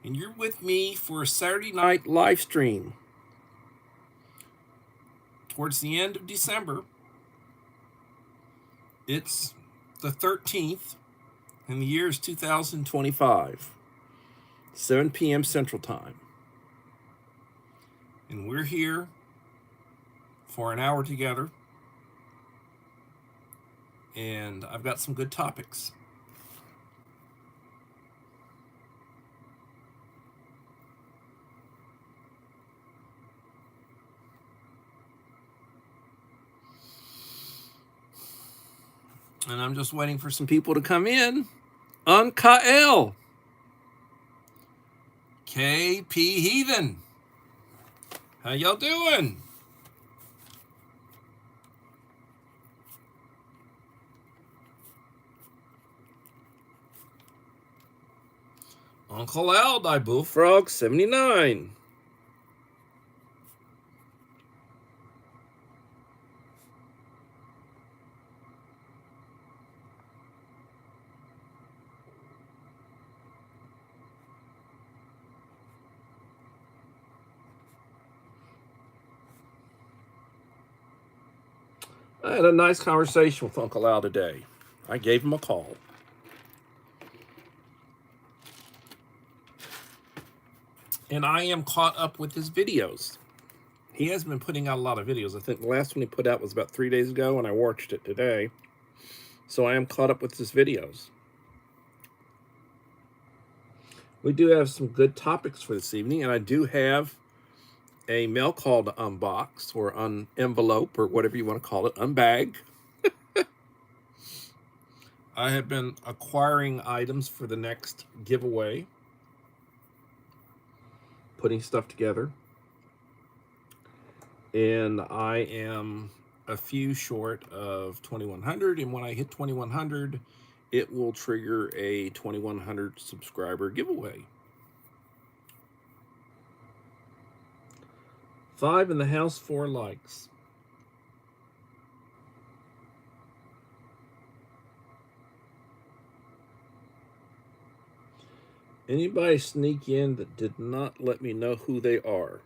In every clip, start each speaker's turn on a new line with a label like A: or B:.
A: and you're with me for a Saturday night live stream towards the end of December. It's the 13th, and the year is 2025, 7 p.m. Central Time. And we're here for an hour together, and I've got some good topics. And I'm just waiting for some people to come in. Unkael. KP Heathen. How y'all doing? Uncle Al, I Bullfrog 79. I had a nice conversation with Uncle Al today. I gave him a call. And I am caught up with his videos. He has been putting out a lot of videos. I think the last one he put out was about 3 days ago, and I watched it today. So I am caught up with his videos. We do have some good topics for this evening, and I do have a mail call to unbox or unenvelope or whatever you want to call it, unbag. I have been acquiring items for the next giveaway, putting stuff together, and I am a few short of 2100, and when I hit 2100, it will trigger a 2100 subscriber giveaway. 5 in the house, 4 likes. Anybody sneak in that did not let me know who they are?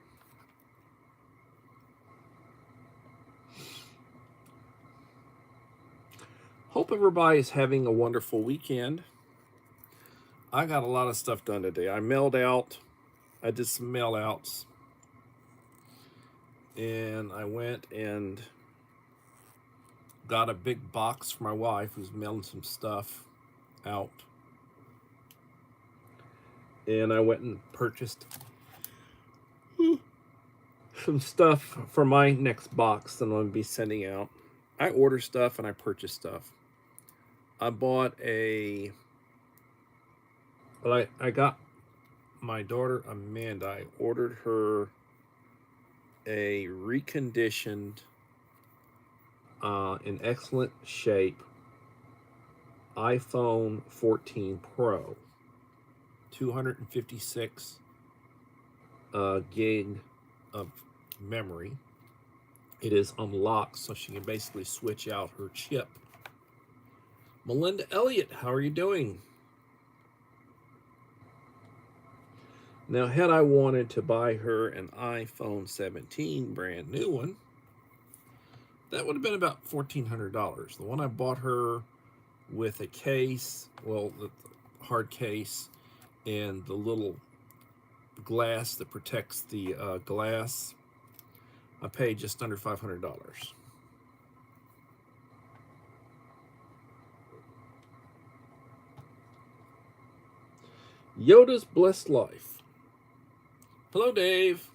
A: Hope everybody's having a wonderful weekend. I got a lot of stuff done today. I did some mail outs. And I went and got a big box for my wife who's mailing some stuff out. And I went and purchased some stuff for my next box that I'm going to be sending out. I order stuff and I purchase stuff. I bought I got my daughter Amanda, I ordered her a reconditioned, in excellent shape iPhone 14 Pro, 256 gig of memory. It is unlocked, so she can basically switch out her chip. Melinda Elliott, how are you doing? Now, had I wanted to buy her an iPhone 17, brand new one, that would have been about $1,400. The one I bought her with a case, well, the hard case, and the little glass that protects the glass, I paid just under $500. Yoda's Blessed Life. Hello, Dave.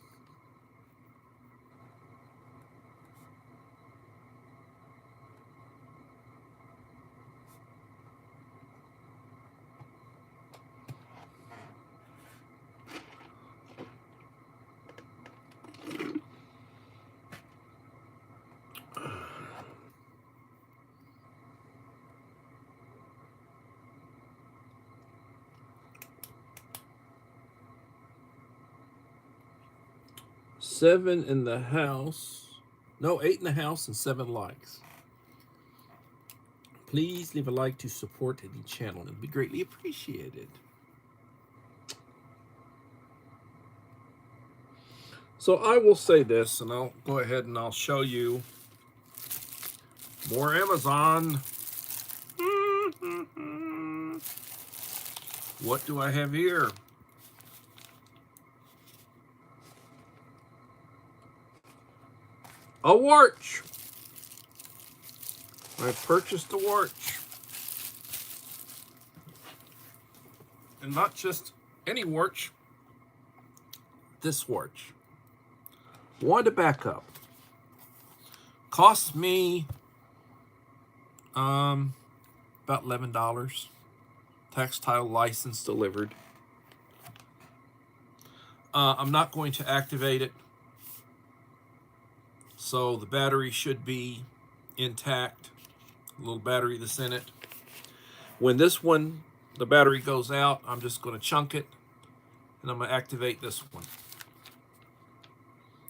A: Seven in the house. No, 8 in the house and 7 likes. Please leave a like to support the channel. It'd be greatly appreciated. So I will say this, and I'll go ahead and I'll show you more Amazon. What do I have here? A watch. I purchased a watch. And not just any watch, this watch. Wanted to back up. Cost me about $11. Textile license delivered. I'm not going to activate it, so the battery should be intact. A little battery that's in it. When this one, the battery goes out, I'm just going to chunk it, and I'm going to activate this one.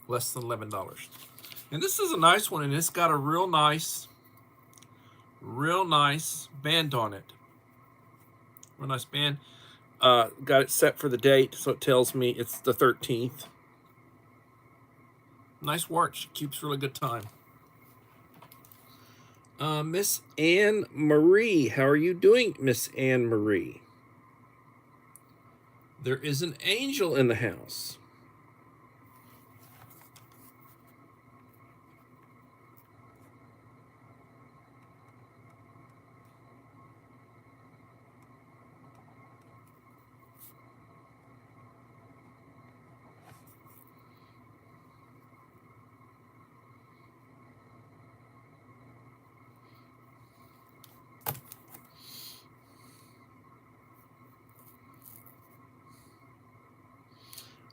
A: Less than $11. And this is a nice one, and it's got a real nice band on it. Real nice band. Got it set for the date, so it tells me it's the 13th. Nice watch. Keeps really good time. Miss Anne Marie. How are you doing, Miss Anne Marie? There is an angel in the house.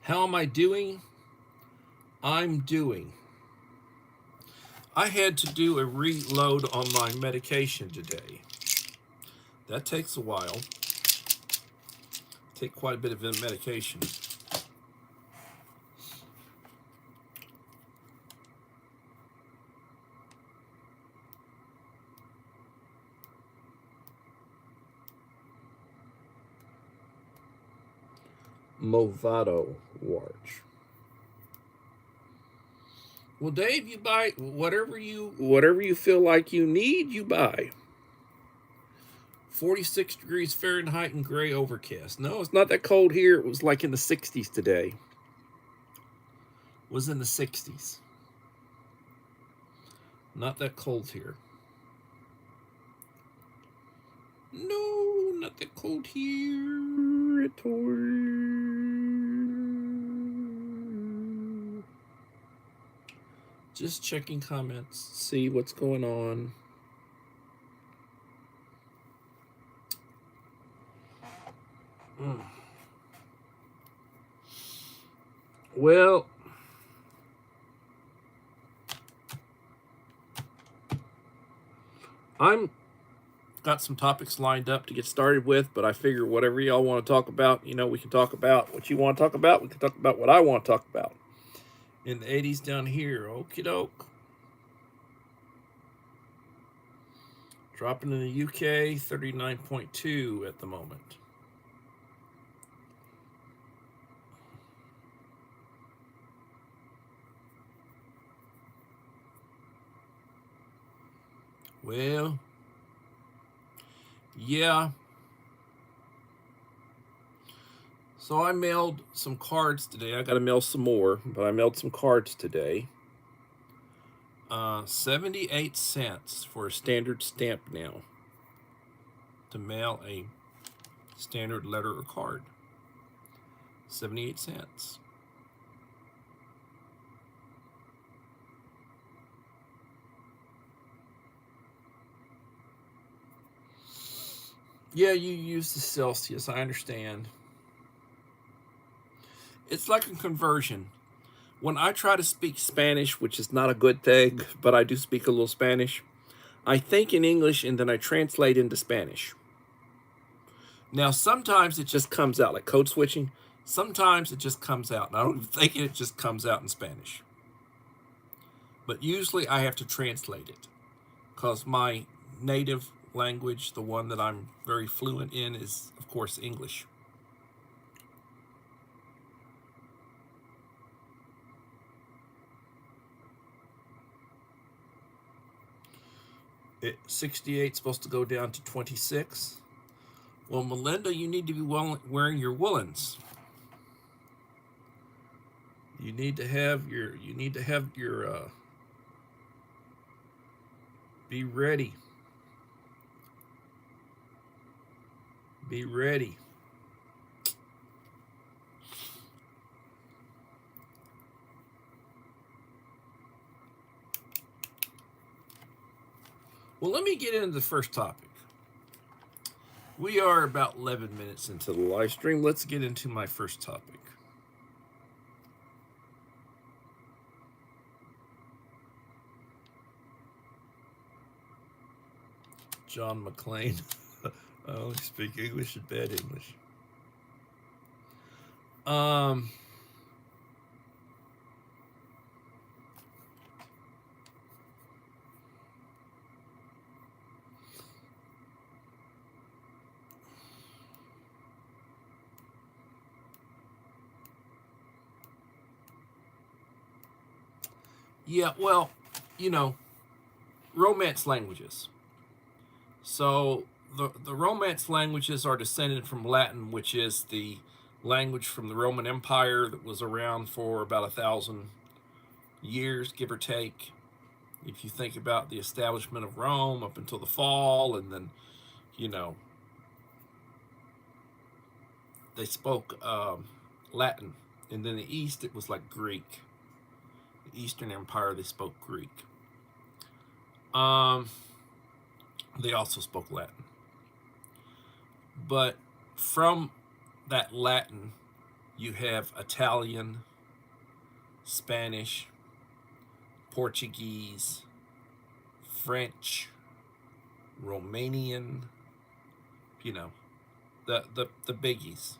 A: How am I doing? I'm doing. I had to do a reload on my medication today. That takes a while. Take quite a bit of medication. Movado watch. Well, Dave, you buy whatever you feel like you need, you buy. 46 degrees Fahrenheit and gray overcast. No, it's not that cold here. It was like in the 60s today. It was in the 60s. Not that cold here. No, not that cold here at all. Just checking comments, see what's going on. Well, I'm got some topics lined up to get started with, but I figure whatever y'all want to talk about, we can talk about what you want to talk about. We can talk about what I want to talk about. In the 80s down here, okie doke. Dropping in the UK, 39.2 at the moment. Well, yeah. So I mailed some cards today. I got to mail some more, but I mailed some cards today. 78 cents for a standard stamp now to mail a standard letter or card. 78 cents. Yeah, you use the Celsius, I understand. It's like a conversion. When I try to speak Spanish, which is not a good thing, but I do speak a little Spanish, I think in English and then I translate into Spanish. Now, sometimes it just comes out, like code switching. Sometimes it just comes out, and I don't even think it just comes out in Spanish. But usually I have to translate it, because my native language, the one that I'm very fluent in, is, of course, English. 68 supposed to go down to 26. Well, Melinda, you need to be wearing your woolens. You need to have your be ready. Be ready. Well, let me get into the first topic. We are about 11 minutes into the live stream. Let's get into my first topic. John McClane. I only speak English and bad English. Yeah, well, Romance languages. So the Romance languages are descended from Latin, which is the language from the Roman Empire that was around for about 1,000 years, give or take. If you think about the establishment of Rome up until the fall, and then, they spoke Latin. And then the East, it was like Greek. The Eastern Empire, they spoke Greek. They also spoke Latin. But from that Latin, you have Italian, Spanish, Portuguese, French, Romanian, the biggies.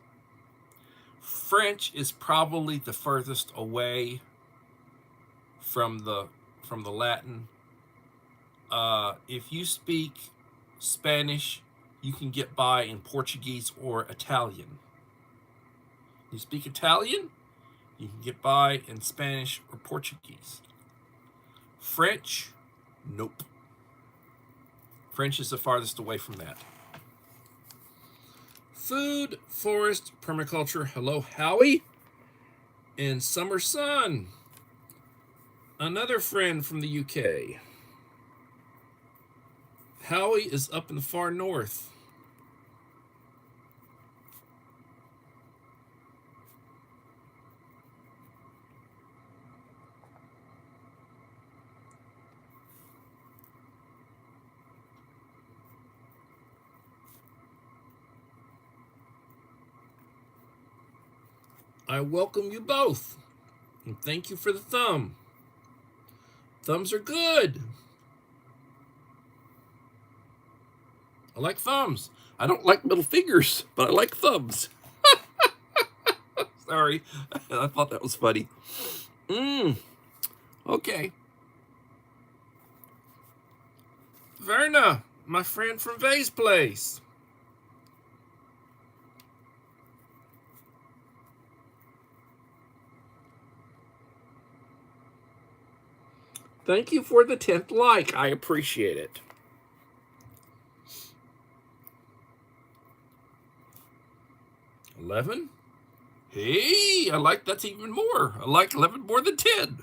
A: French is probably the furthest away from the Latin. If you speak Spanish, you can get by in Portuguese or Italian. You speak Italian, you can get by in Spanish or Portuguese. French, nope. French is the farthest away from that. Food, forest, permaculture. Hello, Howie. And Summer Sun. Another friend from the UK. Howie is up in the far north. I welcome you both, and thank you for the thumb. Thumbs are good. I like thumbs. I don't like middle fingers, but I like thumbs. Sorry, I thought that was funny. Okay. Verna, my friend from Vay's Place. Thank you for the 10th like. I appreciate it. $11? Hey, I like that's even more. I like 11 more than 10.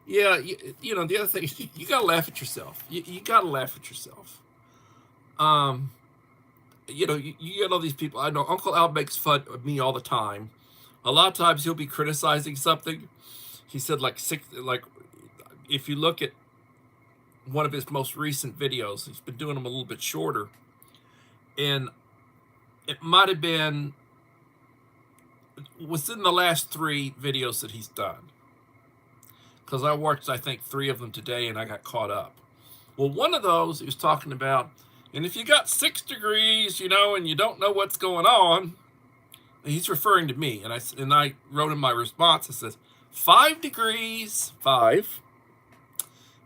A: Yeah, the other thing, you gotta laugh at yourself. You gotta laugh at yourself. You get all these people. I know Uncle Al makes fun of me all the time. A lot of times he'll be criticizing something. He said if you look at one of his most recent videos, he's been doing them a little bit shorter, and it might have been within the last 3 videos that he's done, because I watched, I think, 3 of them today, and I got caught up. Well, one of those he was talking about, and if you got 6 degrees, and you don't know what's going on, he's referring to me, and I wrote in my response, I said, 5 degrees, 5.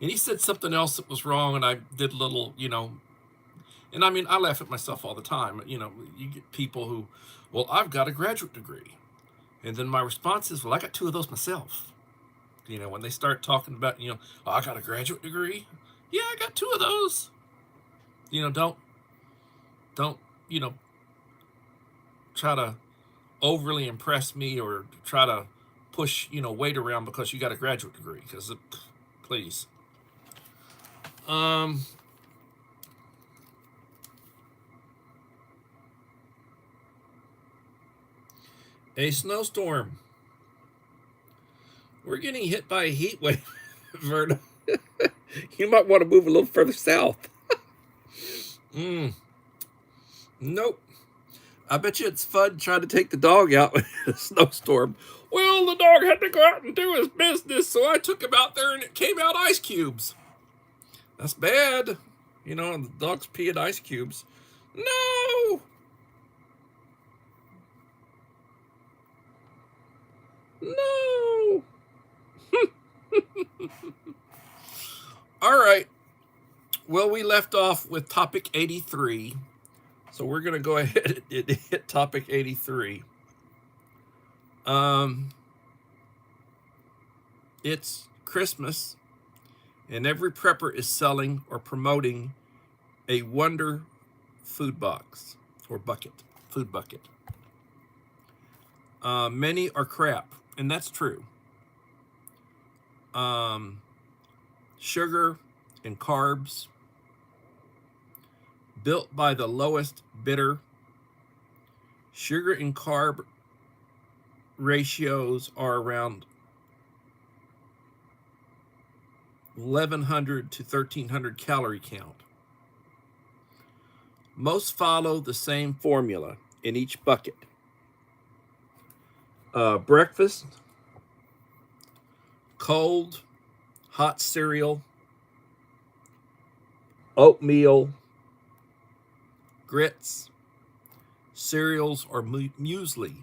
A: And he said something else that was wrong, and I did a little, and I mean, I laugh at myself all the time. You get people who, well, I've got a graduate degree. And then my response is, well, I got 2 of those myself. You know, when they start talking about, oh, I got a graduate degree. Yeah, I got 2 of those. You know, don't, you know, try to overly impress me or try to push, weight around because you got a graduate degree. Because, please. A snowstorm. We're getting hit by a heat wave, Verna. You might want to move a little further south. Nope. I bet you it's fun trying to take the dog out in a snowstorm. Well, the dog had to go out and do his business, so I took him out there and it came out ice cubes. That's bad. The dog's peeing ice cubes. No! No! All right. Well, we left off with topic 83. So we're going to go ahead and hit topic 83. It's Christmas, and every prepper is selling or promoting a Wonder food box or food bucket. Many are crap, and that's true. Sugar and carbs, built by the lowest bidder. Sugar and carb ratios are around 1,100 to 1,300 calorie count. Most follow the same formula in each bucket. Breakfast, cold, hot cereal, oatmeal, grits, cereals, or muesli.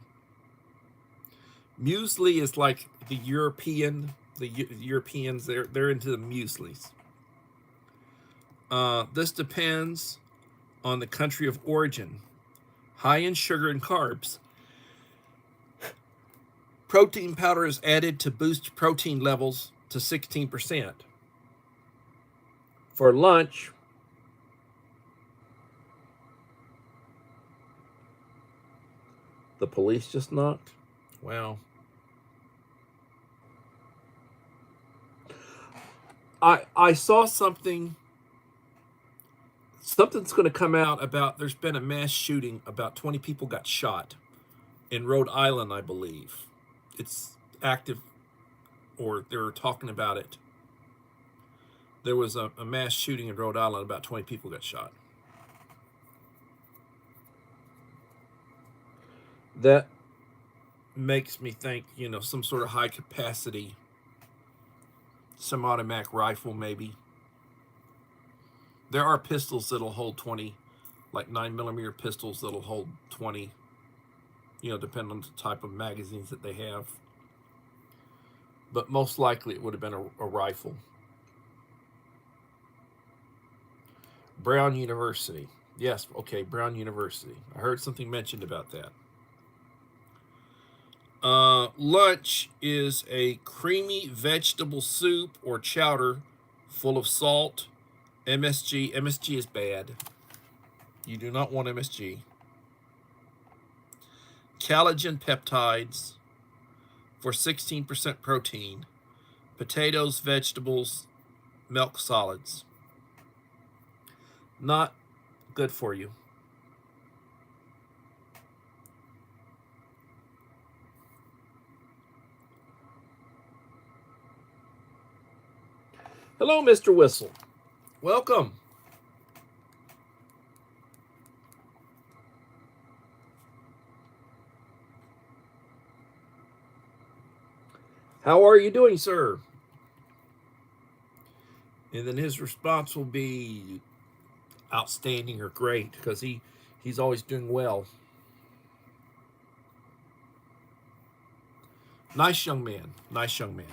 A: Muesli is like the Europeans, they're into the mueslis. This depends on the country of origin. High in sugar and carbs. Protein powder is added to boost protein levels to 16%. For lunch, the police just knocked. Wow. I saw something's going to come out about there's been a mass shooting. About 20 people got shot in Rhode Island, I believe. It's active, or they were talking about it. There was a mass shooting in Rhode Island. About 20 people got shot. That makes me think, some sort of high capacity semi-automatic rifle, maybe. There are pistols that'll hold 20, like 9mm pistols that'll hold 20, depending on the type of magazines that they have. But most likely it would have been a rifle. Brown University. Yes, okay, Brown University. I heard something mentioned about that. Lunch is a creamy vegetable soup or chowder full of salt, MSG. MSG is bad. You do not want MSG. Collagen peptides for 16% protein. Potatoes, vegetables, milk solids. Not good for you. Hello, Mr. Whistle. Welcome. How are you doing, sir? And then his response will be outstanding or great, because he's always doing well. Nice young man. Nice young man.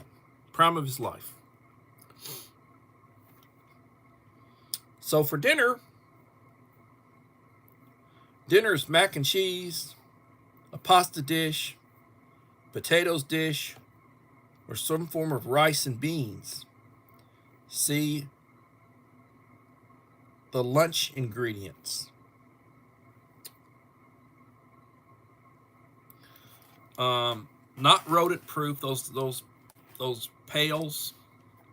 A: Prime of his life. So for dinner's mac and cheese, a pasta dish, potatoes dish, or some form of rice and beans. See the lunch ingredients. Not rodent proof. Those pails,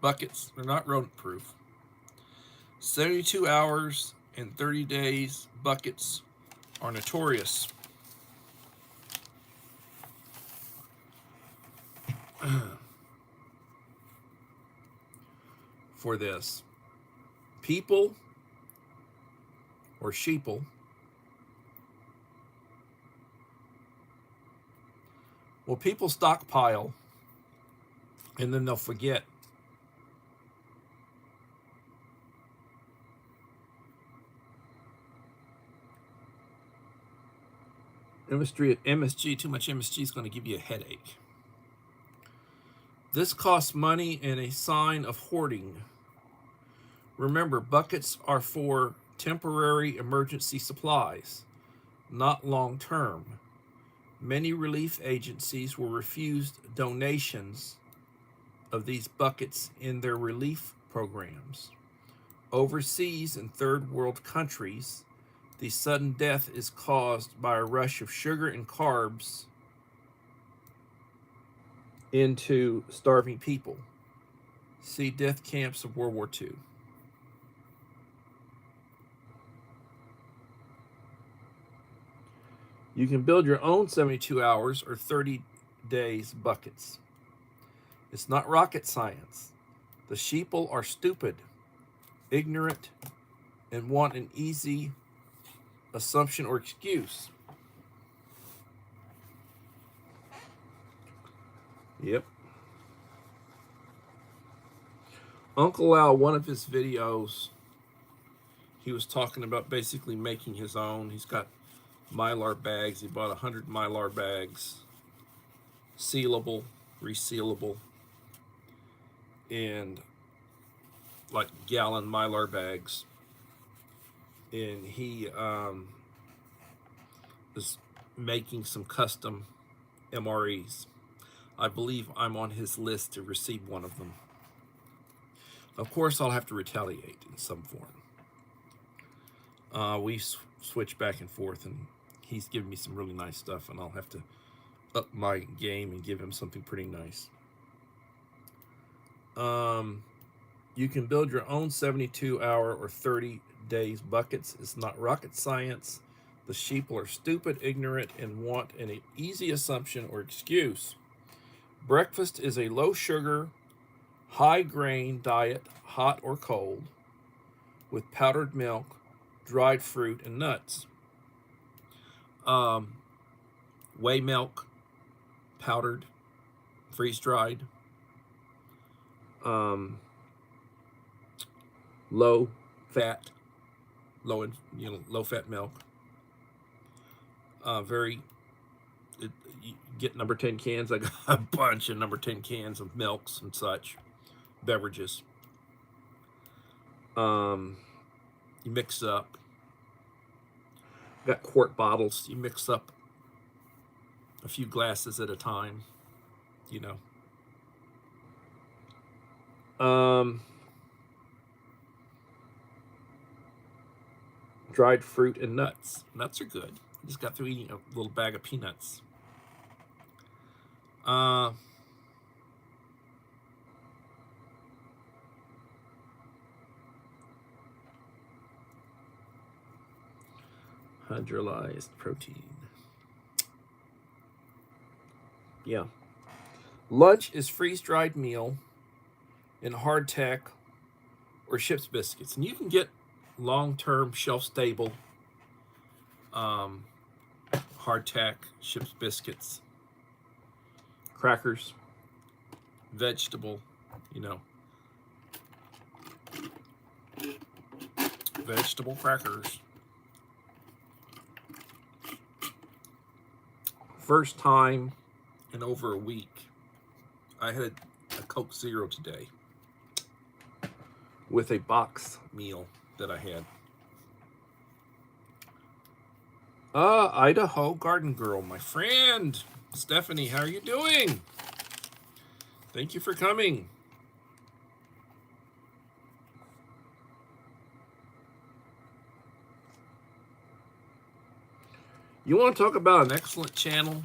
A: buckets, they're not rodent proof. 72 hours and 30 days buckets are notorious for this. People or sheeple well, people stockpile and then they'll forget. MSG, too much MSG is going to give you a headache. This costs money and a sign of hoarding. Remember, buckets are for temporary emergency supplies, not long-term. Many relief agencies will refuse donations of these buckets in their relief programs. Overseas in third world countries, the sudden death is caused by a rush of sugar and carbs into starving people. See death camps of World War II. You can build your own 72 hours or 30 days buckets. It's not rocket science. The sheeple are stupid, ignorant, and want an easy assumption or excuse. Yep. Uncle Al, one of his videos, he was talking about basically making his own. He's got Mylar bags. He bought 100 Mylar bags, sealable, resealable, and like gallon Mylar bags. And he is making some custom MREs. I believe I'm on his list to receive one of them. Of course, I'll have to retaliate in some form. We switch back and forth, and he's giving me some really nice stuff, and I'll have to up my game and give him something pretty nice. You can build your own 72-hour or 30 days buckets. It's not rocket science. The sheeple are stupid, ignorant, and want an easy assumption or excuse. Breakfast is a low-sugar, high-grain diet, hot or cold, with powdered milk, dried fruit, and nuts. Whey milk, powdered, freeze-dried, low-fat, low-fat milk. You get number 10 cans. I got a bunch of number 10 cans of milks and such, beverages. You mix up. Got quart bottles. You mix up a few glasses at a time, dried fruit and nuts. Nuts are good. I just got through eating a little bag of peanuts. Hydrolyzed protein. Yeah. Lunch is freeze-dried meal in hardtack or ship's biscuits. And you can get long-term, shelf-stable hardtack ship's biscuits, crackers, vegetable, vegetable crackers. First time in over a week. I had a Coke Zero today with a box meal that I had. Idaho Garden Girl, my friend. Stephanie, how are you doing? Thank you for coming. You want to talk about an excellent channel?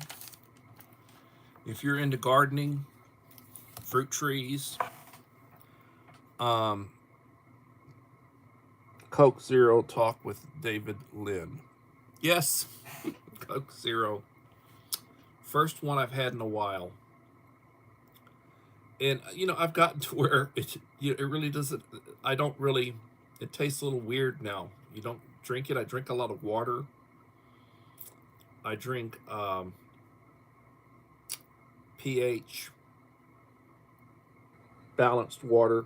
A: If you're into gardening, fruit trees, Coke Zero Talk with David Lynn. Yes, Coke Zero. First one I've had in a while. And, you know, I've gotten to where it really doesn't, I don't really, it tastes a little weird now. You don't drink it. I drink a lot of water. I drink pH balanced water.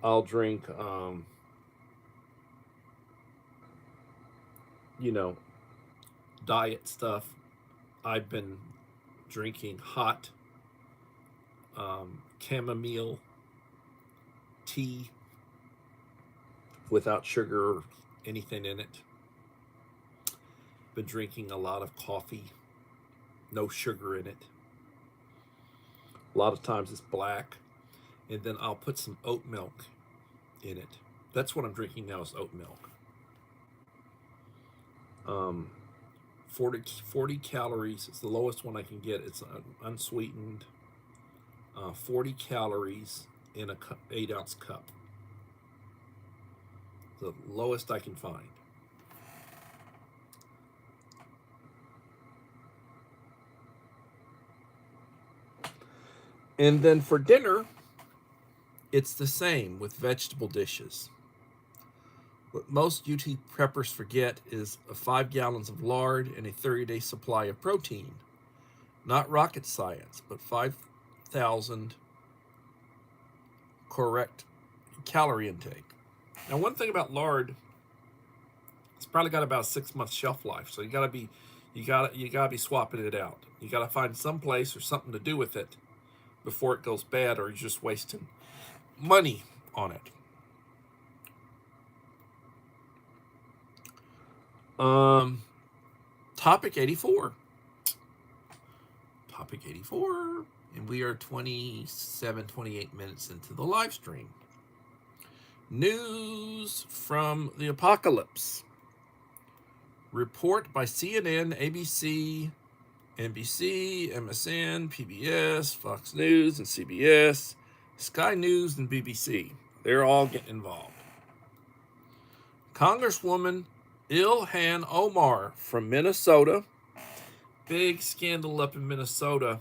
A: I'll drink, you know, diet stuff. I've been drinking hot chamomile tea without sugar or anything in it. Been drinking a lot of coffee, no sugar in it. A lot of times it's black. And then I'll put some oat milk in it. That's what I'm drinking now is oat milk. 40 calories. It's the lowest one I can get. It's unsweetened. 40 calories in a 8-ounce cup. The lowest I can find. And then for dinner, it's the same with vegetable dishes. What most UT preppers forget is 5 gallons of lard and a 30-day supply of protein. Not rocket science, but 5,000 correct calorie intake. Now, one thing about lard, it's probably got about a 6-month shelf life, so you gotta be swapping it out. You gotta find some place or something to do with it before it goes bad, or you're just wasting money on it. Topic 84. Topic 84. And we are 28 minutes into the live stream. News from the apocalypse. Report by CNN, ABC, NBC, MSN, PBS, Fox News, and CBS, Sky News, and BBC. They're all getting involved. Congresswoman Ilhan Omar from Minnesota. Big scandal up in Minnesota.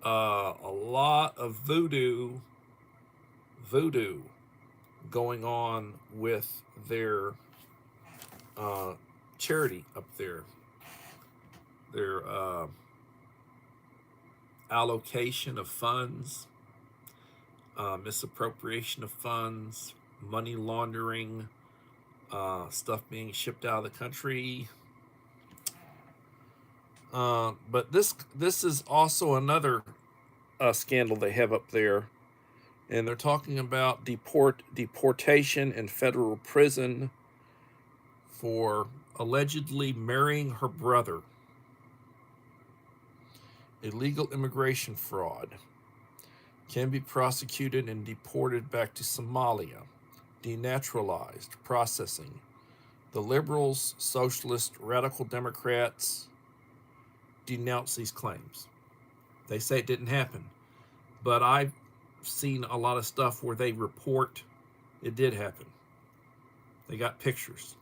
A: A lot of voodoo going on with their charity up there. Their allocation of funds, misappropriation of funds, money laundering, stuff being shipped out of the country. But this is also another scandal they have up there, and they're talking about deportation and federal prison for allegedly marrying her brother. Illegal immigration fraud. Can be prosecuted and deported back to Somalia. Denaturalized. Processing. The liberals, socialists, radical Democrats denounce these claims. They say it didn't happen. But I've seen a lot of stuff where they report it did happen. They got pictures,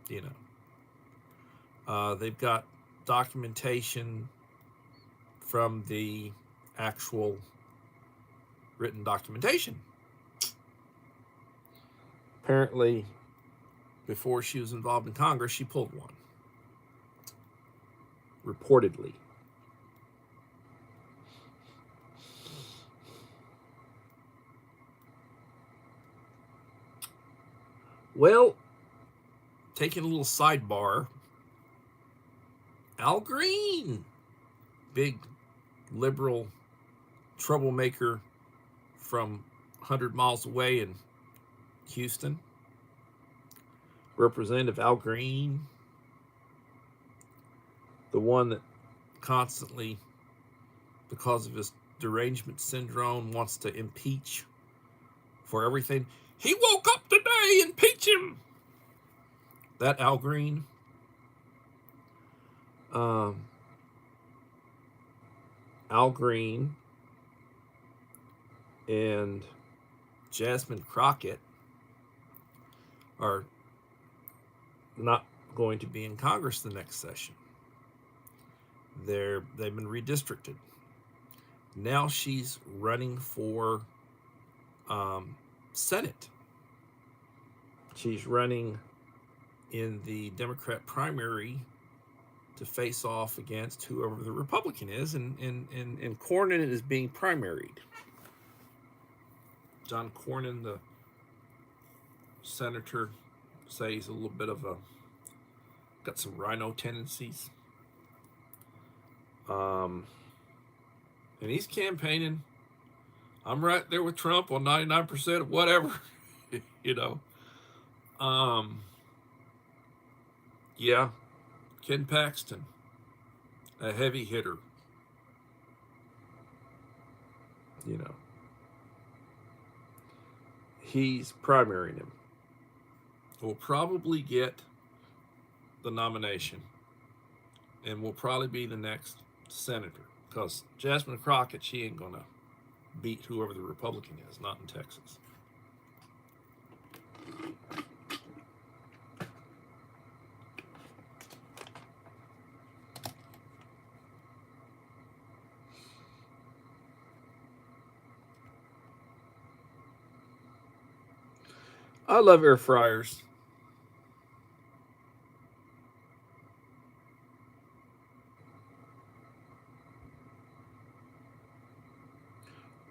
A: you know. They've got documentation from the actual written documentation. Apparently, before she was involved in Congress, she pulled one. Reportedly. Well, taking a little sidebar, Al Green, big liberal troublemaker from 100 miles away in Houston. Representative Al Green, the one that constantly because of his derangement syndrome, wants to impeach for everything. He woke up today, impeach him. That Al Green. Al Green and Jasmine Crockett are not going to be in Congress the next session. They've been redistricted. Now she's running for Senate. She's running in the Democrat primary to face off against whoever the Republican is, and Cornyn is being primaried. John Cornyn, the senator, say he's a little bit of got some rhino tendencies. And he's campaigning. I'm right there with Trump on 99% of whatever, you know. Yeah, Ken Paxton, a heavy hitter, you know. He's primarying him. Will probably get the nomination and will probably be the next senator, because Jasmine Crockett, she ain't gonna beat whoever the Republican is, not in Texas. I love air fryers.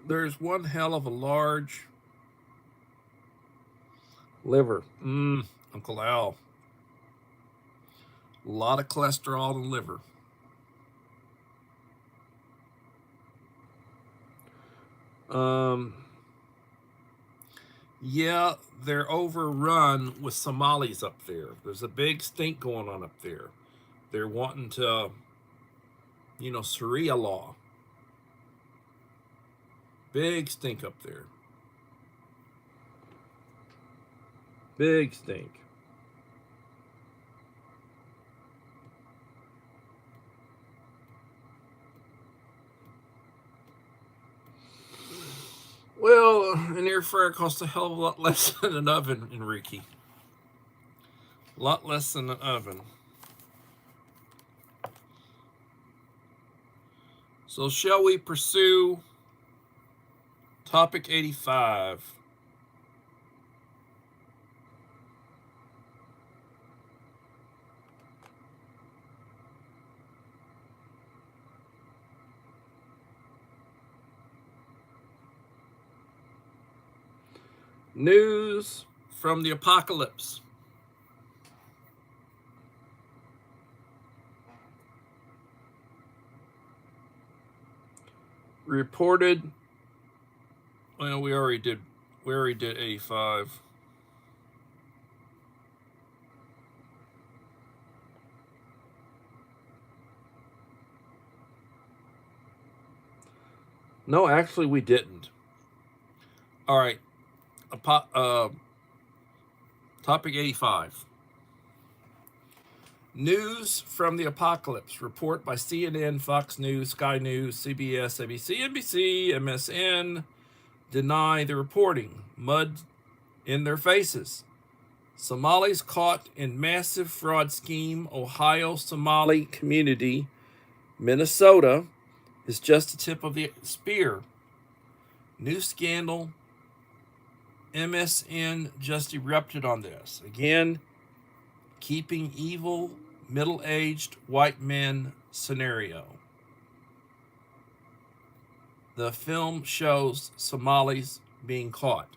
A: There's one hell of a large liver. Uncle Al. A lot of cholesterol in the liver. Yeah, they're overrun with Somalis up there. There's a big stink going on up there. They're wanting to, Sharia law. Big stink up there. Big stink. Well, an air fryer costs a hell of a lot less than an oven, Enrique. A lot less than an oven. So shall we pursue topic 85? News from the apocalypse. Reported. Well, we already did 85. No, actually, we didn't. All right. Topic 85. News from the apocalypse. Report by CNN, Fox News, Sky News, CBS, ABC, NBC, MSN deny the reporting. Mud in their faces. Somalis caught in massive fraud scheme. Ohio Somali community. Minnesota is just the tip of the spear. New scandal. MSN just erupted on this. Again, keeping evil middle-aged white men scenario. The film shows Somalis being caught.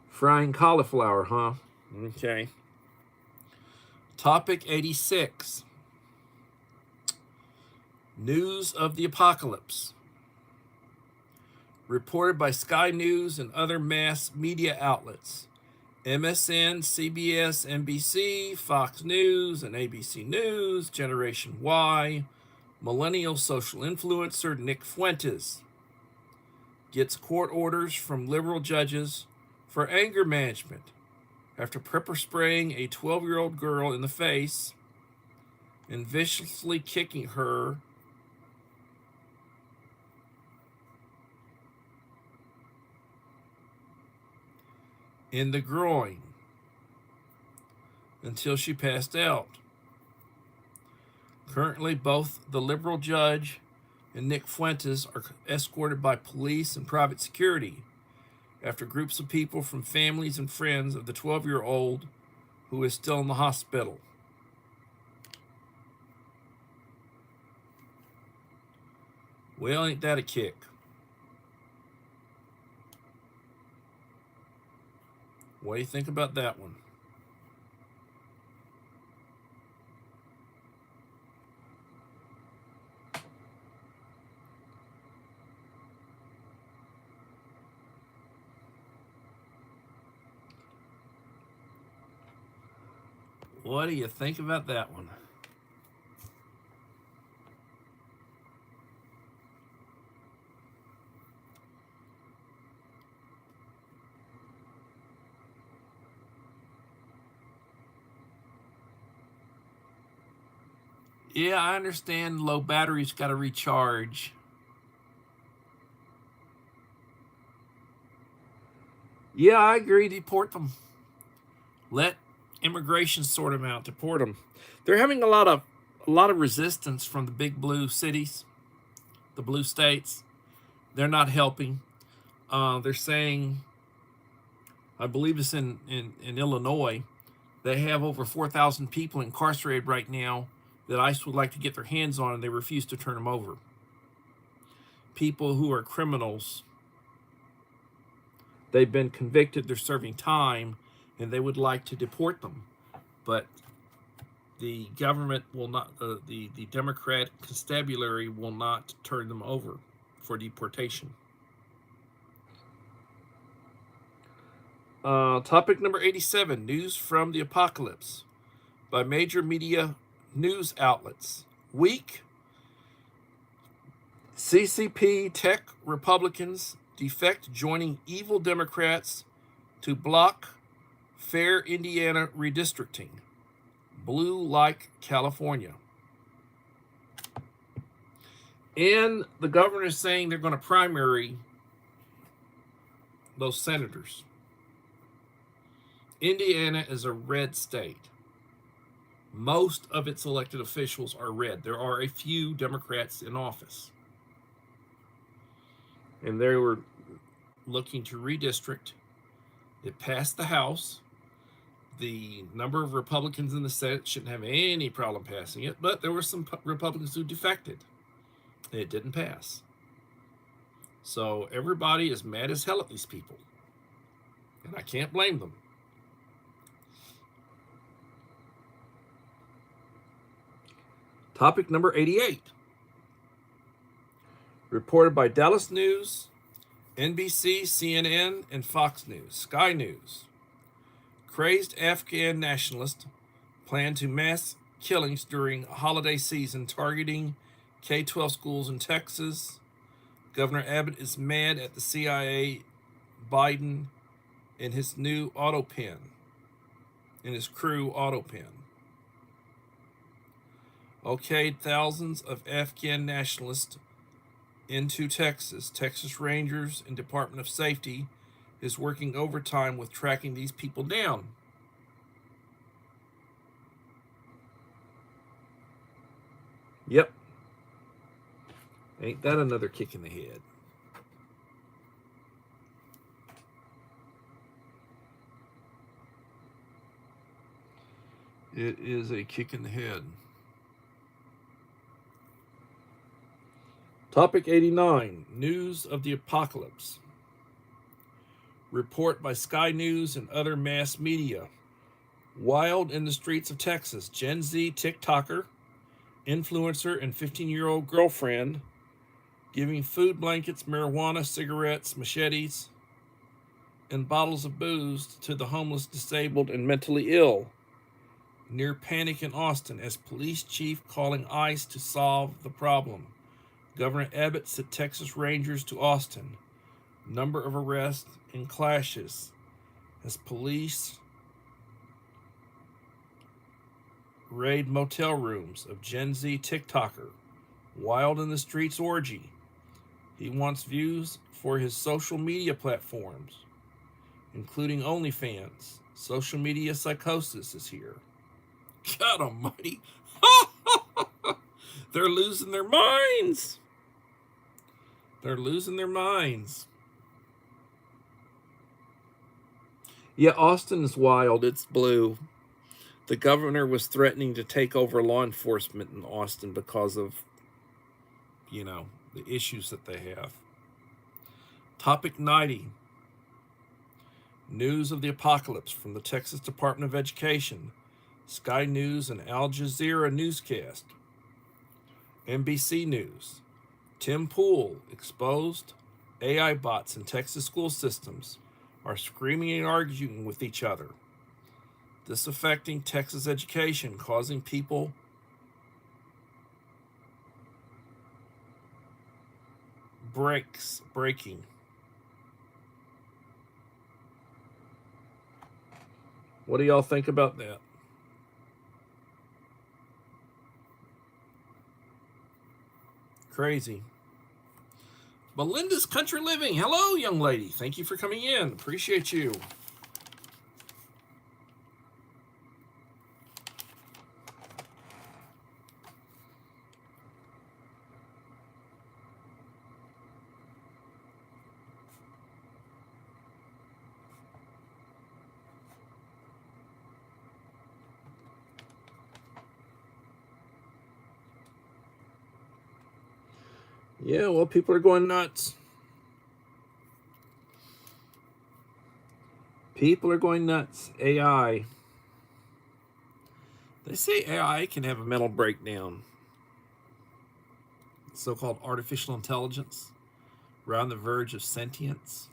A: Frying cauliflower, huh? Okay. Topic 86. News of the apocalypse. Reported by Sky News and other mass media outlets. MSN, CBS, NBC, Fox News, and ABC News, Generation Y, millennial social influencer Nick Fuentes gets court orders from liberal judges for anger management after pepper spraying a 12-year-old girl in the face and viciously kicking her in the groin until she passed out. Currently, both the liberal judge and Nick Fuentes are escorted by police and private security after groups of people from families and friends of the 12-year-old who is still in the hospital. Well, ain't that a kick? What do you think about that one? What do you think about that one? Yeah, I understand low batteries got to recharge. Yeah, I agree. Deport them. Let immigration sort them out. Deport them. They're having a lot of resistance from the big blue cities, the blue states. They're not helping. They're saying, I believe it's in Illinois, they have over 4,000 people incarcerated right now that ICE would like to get their hands on, and they refuse to turn them over. People who are criminals, they've been convicted, they're serving time, and they would like to deport them. But the government will not, the Democrat constabulary will not turn them over for deportation. Topic number 87, news from the apocalypse by major media news outlets. Weak CCP tech Republicans defect, joining evil Democrats to block fair Indiana redistricting. Blue like California. And the governor is saying they're going to primary those senators. Indiana is a red state. Most of its elected officials are red. There are a few Democrats in office. And they were looking to redistrict. It passed the House. The number of Republicans in the Senate shouldn't have any problem passing it, but there were some Republicans who defected. It didn't pass. So everybody is mad as hell at these people. And I can't blame them. Topic number 88. Reported by Dallas News, NBC, CNN, and Fox News. Sky News. Crazed Afghan nationalists plan to mass killings during holiday season targeting K-12 schools in Texas. Governor Abbott is mad at the CIA, Biden, and his new auto pen, and his crew auto pen. Okay, thousands of Afghan nationalists into Texas. Texas Rangers and Department of Safety is working overtime with tracking these people down. Yep. Ain't that another kick in the head? It is a kick in the head. Topic 89, news of the apocalypse. Report by Sky News and other mass media. Wild in the streets of Texas. Gen Z TikToker, influencer, and 15-year-old girlfriend giving food, blankets, marijuana, cigarettes, machetes, and bottles of booze to the homeless, disabled, and mentally ill. Near panic in Austin as police chief calling ICE to solve the problem. Governor Abbott sent Texas Rangers to Austin. Number of arrests and clashes as police raid motel rooms of Gen Z TikToker. Wild in the Streets orgy. He wants views for his social media platforms, including OnlyFans. Social media psychosis is here. God almighty. They're losing their minds. They're losing their minds. Yeah, Austin is wild. It's blue. The governor was threatening to take over law enforcement in Austin because of, the issues that they have. Topic 90. News of the apocalypse from the Texas Department of Education. Sky News and Al Jazeera newscast. NBC News. Tim Pool exposed AI bots in Texas school systems are screaming and arguing with each other. This affecting Texas education, causing people breaking. What do y'all think about that? Crazy. Belinda's Country Living. Hello, young lady. Thank you for coming in. Appreciate you. Yeah, well, people are going nuts. People are going nuts. AI. They say AI can have a mental breakdown. So-called artificial intelligence. We're on the verge of sentience.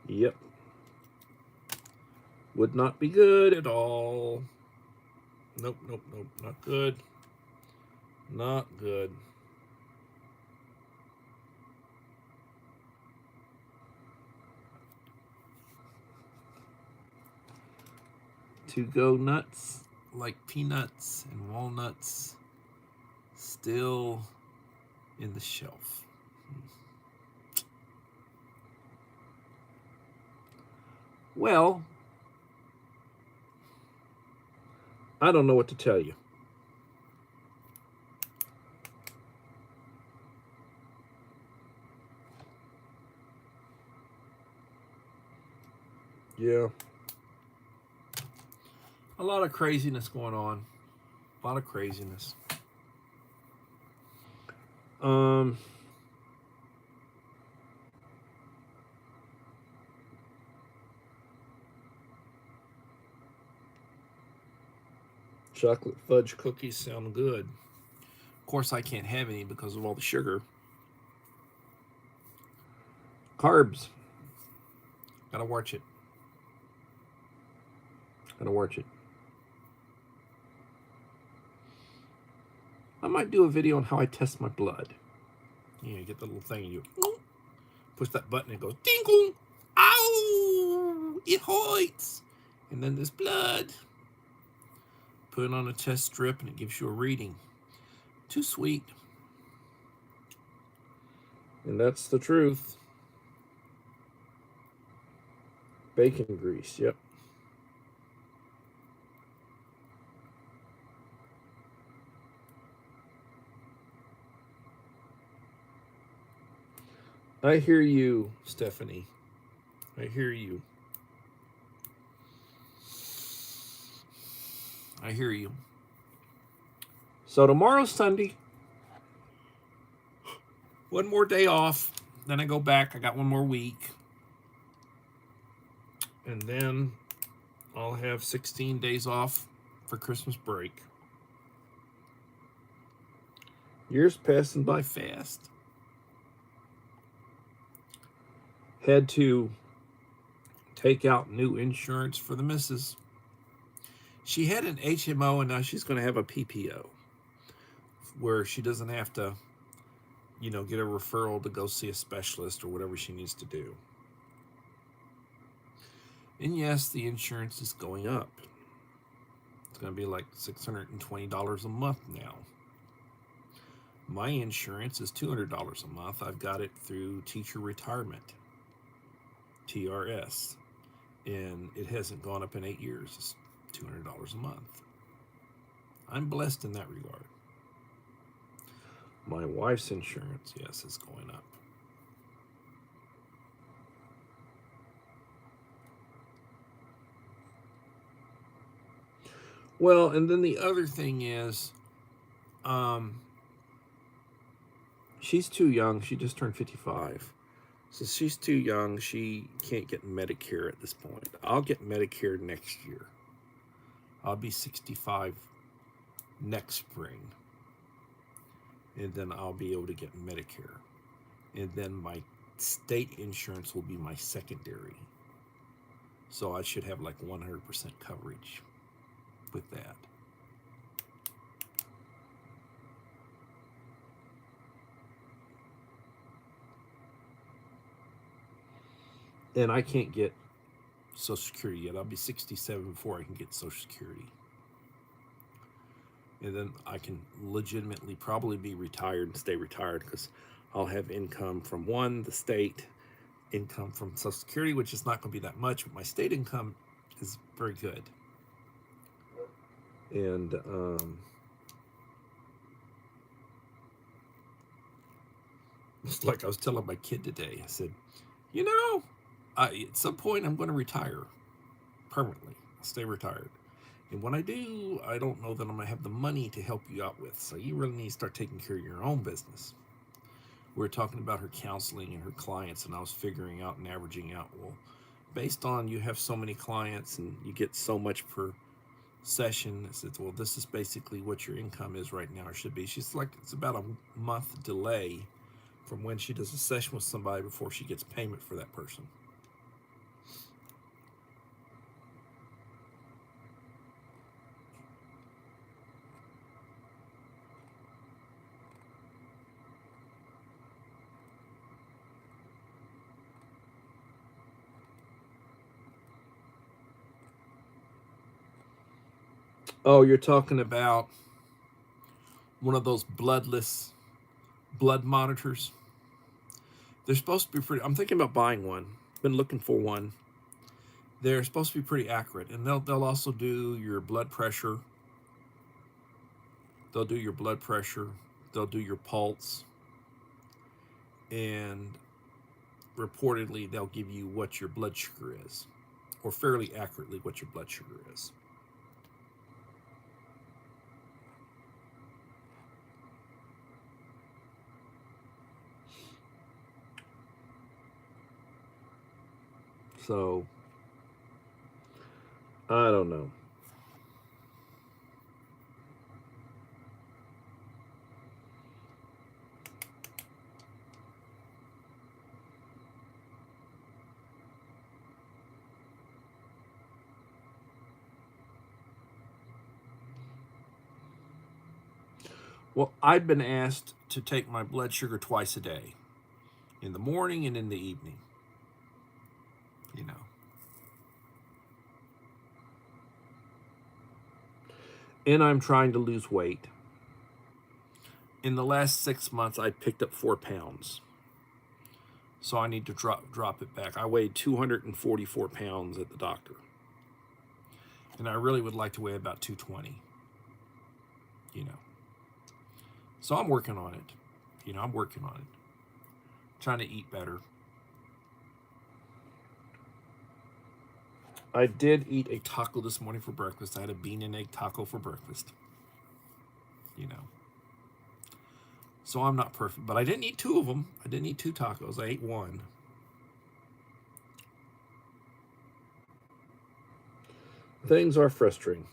A: Yep. Would not be good at all. Nope. Not good. Not good. To go nuts like peanuts and walnuts still in the shelf. Well, I don't know what to tell you. Yeah. A lot of craziness going on. A lot of craziness. Chocolate fudge cookies sound good. Of course, I can't have any because of all the sugar. Carbs. Gotta watch it. Gotta watch it. I might do a video on how I test my blood. You get the little thing and you push that button and it goes ding, ow, it hurts. And then there's blood. Put it on a test strip and it gives you a reading. Too sweet. And that's the truth. Bacon grease, yep. I hear you, Stephanie. I hear you. I hear you. So tomorrow's Sunday. One more day off. Then I go back. I got one more week. And then I'll have 16 days off for Christmas break. Years passing by fast. Had to take out new insurance for the missus. She had an HMO and now she's going to have a PPO where she doesn't have to, get a referral to go see a specialist or whatever she needs to do. And yes, the insurance is going up. It's going to be like $620 a month now. My insurance is $200 a month. I've got it through Teacher Retirement, TRS, and it hasn't gone up in 8 years. It's $200 a month. I'm blessed in that regard. My wife's insurance, yes, is going up. Well, and then the other thing is, she's too young. She just turned 55. So she's too young. She can't get Medicare at this point. I'll get Medicare next year. I'll be 65 next spring. And then I'll be able to get Medicare. And then my state insurance will be my secondary. So I should have like 100% coverage with that. And I can't get Social Security yet. I'll be 67 before I can get Social Security. And then I can legitimately probably be retired and stay retired because I'll have income from the state, income from Social Security, which is not going to be that much, but my state income is very good. And it's like I was telling my kid today, I said, at some point I'm going to retire permanently. I'll stay retired. And when I do, I don't know that I'm going to have the money to help you out with. So you really need to start taking care of your own business. We were talking about her counseling and her clients, and I was figuring out and averaging out, well, based on you have so many clients and you get so much per session, I said, well, this is basically what your income is right now, or should be. She's like, it's about a month delay from when she does a session with somebody before she gets payment for that person. Oh, you're talking about one of those blood monitors. They're supposed to be pretty. I'm thinking about buying one. Been looking for one. They're supposed to be pretty accurate, and they'll also do your blood pressure. They'll do your blood pressure. They'll do your pulse, and reportedly they'll give you what your blood sugar is, or fairly accurately what your blood sugar is. So, I don't know. Well, I've been asked to take my blood sugar twice a day, in the morning and in the evening. And I'm trying to lose weight. In the last 6 months, I picked up 4 pounds. So I need to drop it back. I weighed 244 pounds at the doctor. And I really would like to weigh about 220. So I'm working on it. I'm working on it. Trying to eat better. I did eat a taco this morning for breakfast. I had a bean and egg taco for breakfast. So I'm not perfect, but I didn't eat 2 of them. I didn't eat 2 tacos. I ate 1. Things are frustrating.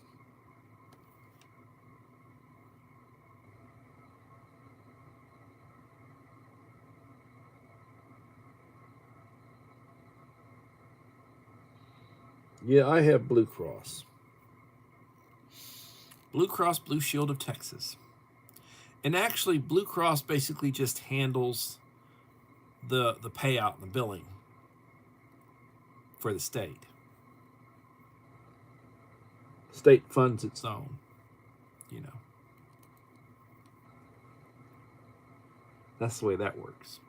A: Yeah, I have Blue Cross. Blue Cross Blue Shield of Texas. And actually, Blue Cross basically just handles the payout and the billing for the state. State funds its own, you know. That's the way that works.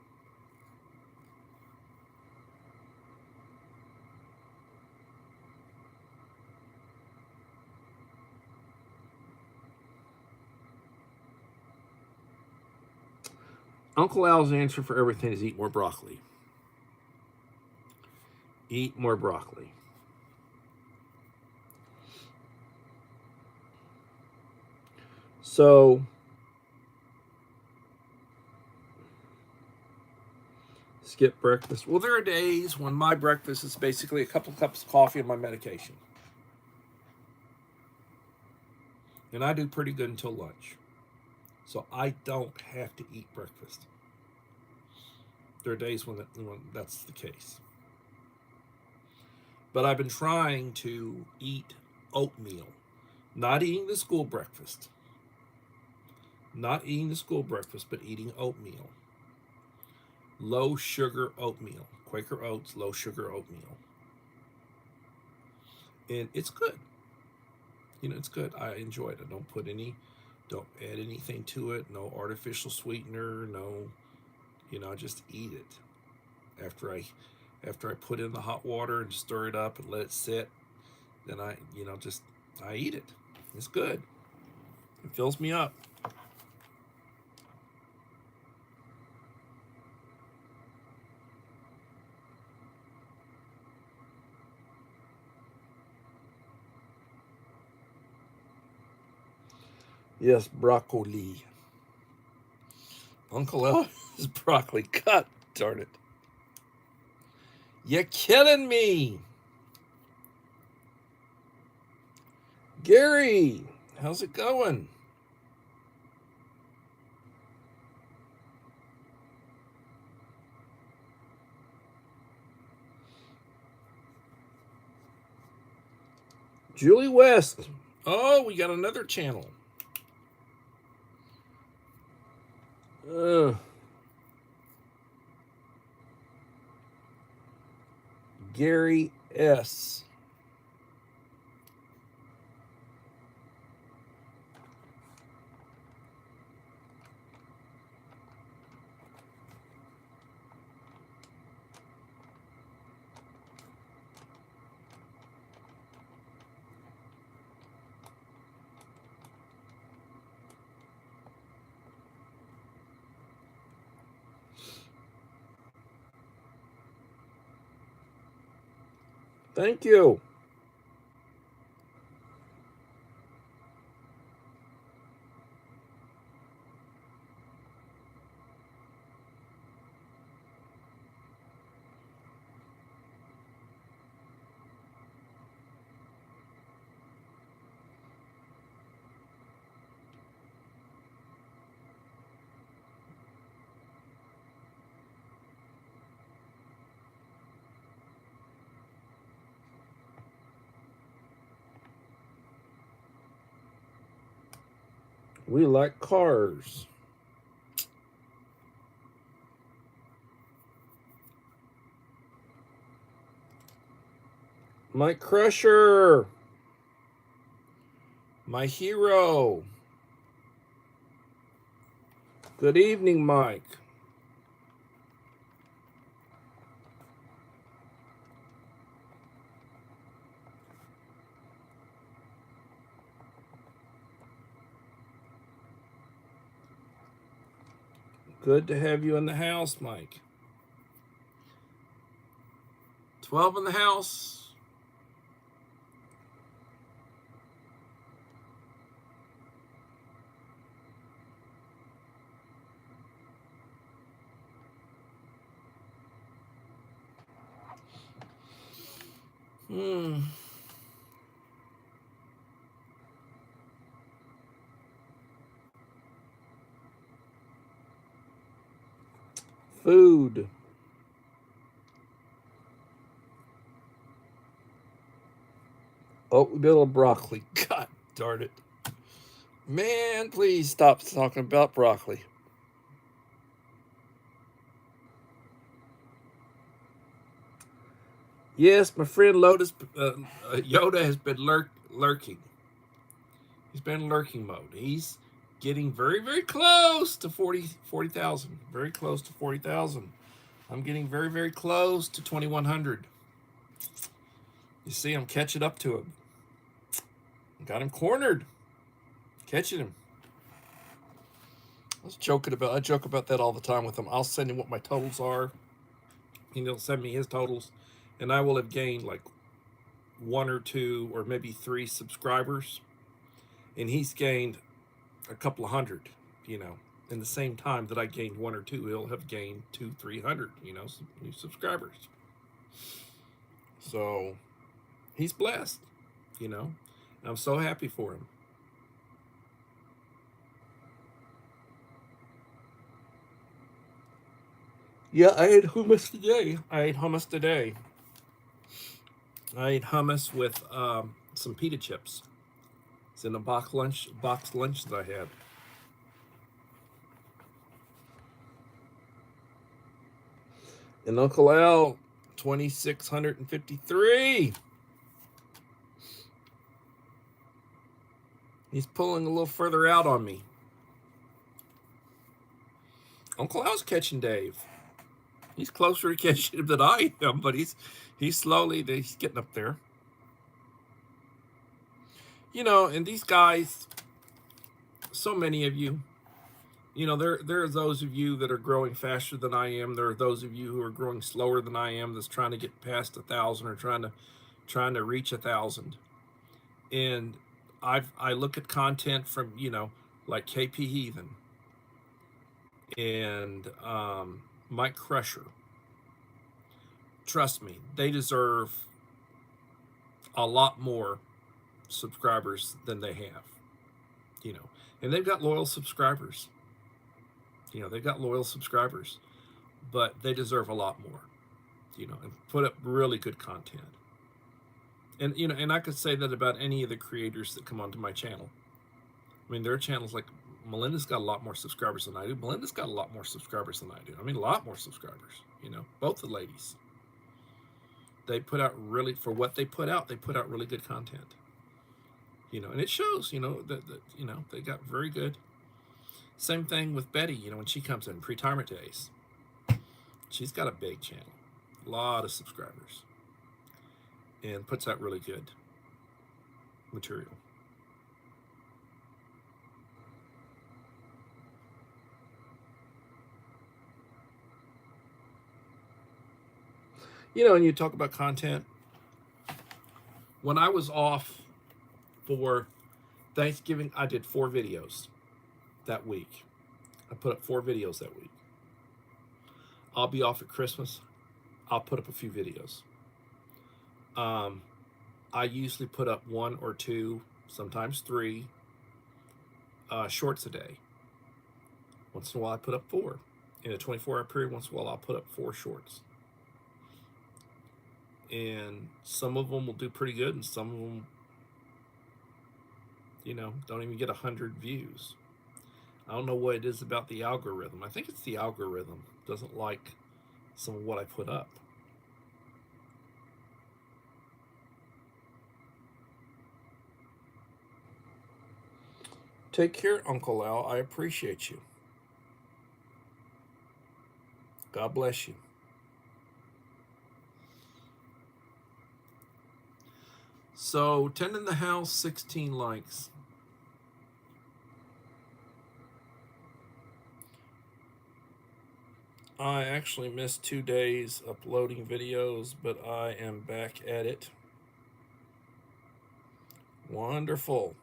A: Uncle Al's answer for everything is eat more broccoli. Eat more broccoli. So, skip breakfast. Well, there are days when my breakfast is basically a couple cups of coffee and my medication. And I do pretty good until lunch. So I don't have to eat breakfast. There are days when that's the case. But I've been trying to eat oatmeal. Not eating the school breakfast. Not eating the school breakfast, but eating oatmeal. Low sugar oatmeal. Quaker Oats, low sugar oatmeal. And it's good. You know, it's good. I enjoy it. I don't add anything to it. No artificial sweetener. No, I just eat it. After I put in the hot water and stir it up and let it sit, then I eat it. It's good. It fills me up. Yes, broccoli. Uncle L is broccoli. Cut, darn it. You're killing me. Gary, how's it going? Julie West. Oh, we got another channel. Gary S. Thank you. We like cars. Mike Crusher. My hero. Good evening, Mike. Good to have you in the house, Mike. 12 in the house. Food. Oh, little broccoli. God darn it. Man, please stop talking about broccoli. Yes, my friend Yoda has been lurking. He's been in lurking mode. He's getting very, very close to 40,000. Very close to 40,000. I'm getting very, very close to 2,100. You see, I'm catching up to him. Got him cornered. Catching him. I joke about that all the time with him. I'll send him what my totals are. He'll send me his totals, and I will have gained like 1 or 2 or maybe 3 subscribers, and he's gained a couple of hundred. In the same time that I gained 1 or 2, he'll have gained 200, 300. Some new subscribers. So he's blessed. I'm so happy for him. Yeah, I ate hummus today. I ate hummus with some pita chips. It's in a box lunch that I had. And Uncle Al, 2,653. He's pulling a little further out on me. Uncle Al's catching Dave. He's closer to catching him than I am, but he's getting up there. And these guys, so many of you, there are those of you that are growing faster than I am. There are those of you who are growing slower than I am, that's trying to get past 1,000 or trying to reach 1,000. And I look at content from like KP Heathen and Mike Crusher. Trust me, they deserve a lot more subscribers than they have. And they've got loyal subscribers. But they deserve a lot more. And put up really good content. And and I could say that about any of the creators that come onto my channel. I mean, their channels, like Melinda's got a lot more subscribers than I do. Melinda's got a lot more subscribers than I do. I mean, a lot more subscribers. Both the ladies. They put out for what they put out really good content. And it shows. That they got very good. Same thing with Betty. When she comes in retirement days, she's got a big channel, a lot of subscribers, and puts out really good material. And you talk about content. When I was off for Thanksgiving, I did 4 videos that week. I put up 4 videos that week. I'll be off at Christmas. I'll put up a few videos. I usually put up 1 or 2, sometimes 3 shorts a day. Once in a while, I put up 4. In a 24-hour period, once in a while, I'll put up 4 shorts. And some of them will do pretty good, and some of them, don't even get 100 views. I don't know what it is about the algorithm. I think it's the algorithm doesn't like some of what I put up. Take care, Uncle Al. I appreciate you. God bless you. So 10 in the house, 16 likes. I actually missed 2 days uploading videos, but I am back at it. Wonderful.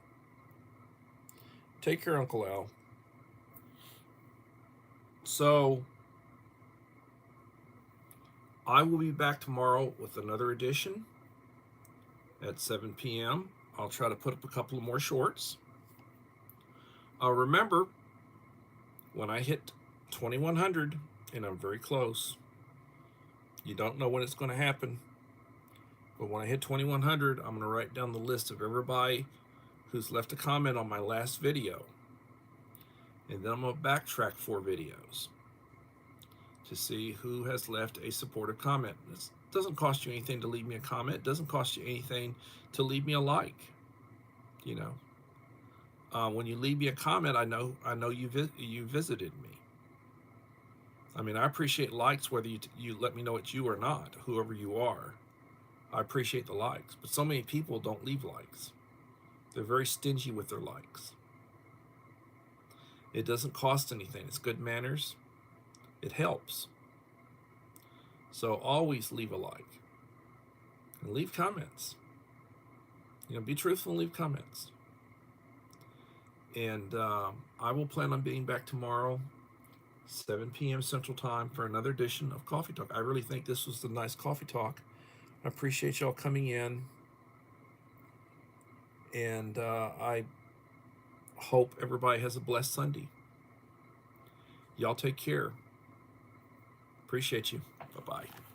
A: Take care, Uncle Al. So I will be back tomorrow with another edition at 7 p.m. I'll try to put up a couple of more shorts. Remember, when I hit 2,100, and I'm very close, you don't know when it's going to happen. But when I hit 2100, I'm going to write down the list of everybody who's left a comment on my last video. And then I'm going to backtrack 4 videos to see who has left a supportive comment. It doesn't cost you anything to leave me a comment. It doesn't cost you anything to leave me a like. You know, when you leave me a comment, I know you visited me. I mean, I appreciate likes whether you let me know it's you or not, whoever you are. I appreciate the likes, but so many people don't leave likes. They're very stingy with their likes. It doesn't cost anything. It's good manners. It helps. So always leave a like and leave comments. You know, be truthful and leave comments. And I will plan on being back tomorrow, 7 p.m. Central Time, for another edition of Coffee Talk. I really think this was a nice coffee talk. I appreciate y'all coming in. And I hope everybody has a blessed Sunday. Y'all take care. Appreciate you. Bye-bye.